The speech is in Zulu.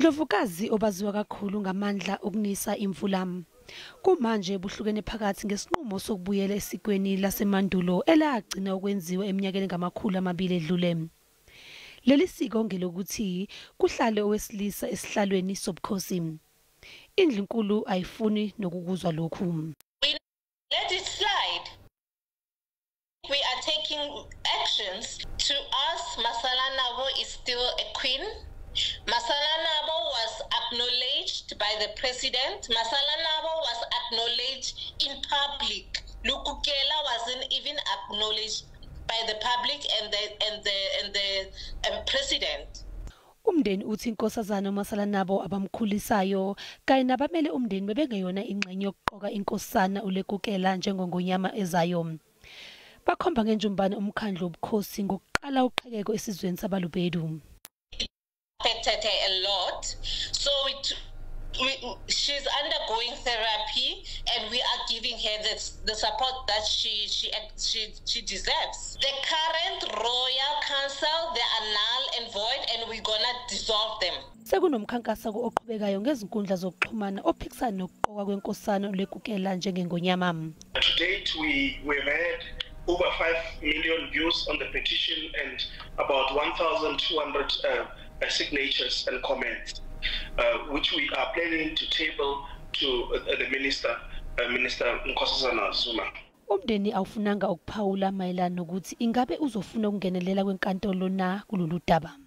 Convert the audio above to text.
Dlovukazi obaziwa kakhulu ngamandla okunisa imvula. Kumanje buhlukene phakathi ngesinqumo sokubuyela esikweni lasemandulo elagcina ukwenziwa eminyakeni ngamakhulu amabili edlule. Leli siko ngelokuthi kuhlale owesilisa esihlalweni sobukhosi. Indlu ayifuni nokukuzwa lokhu. Let it slide. We are taking actions. To us, Masala Nabo is still a queen. Masala Nabo was acknowledged by the president. Masala Nabo was acknowledged in public. uLekukela wasn't even acknowledged by the public and the president. Umndeni uthi inkosazana uMasala Nabo abamkhulisayo kanye nabamele umndeni bebengeyona ingxenye yokuqoka inkosana uLekukela njengongonyama ezayo. Bakhomba ngenjumbane umkhandlu wobukhosi ngokuqala uqhekeko esizweni saBolobedu. Affected her a lot, so she's undergoing therapy, and we are giving her the support that she deserves. The current royal council, they are null and void, and we're gonna dissolve them. Sekunomkhankaso oqhubekayo ngezinkundla zokuxhumana ophikisana nokuqokwa kweNkosana uLekukela njengengonyama. To date, we've had over 5 million views on the petition and about 1,200 signatures and comments, which we are planning to table to the Minister Nkosazana Zuma. Umndeni awufunanga ukuphawula mayelana nokuthi ingabe uzofuna ukungenelela kwenkantolo na kulolu daba.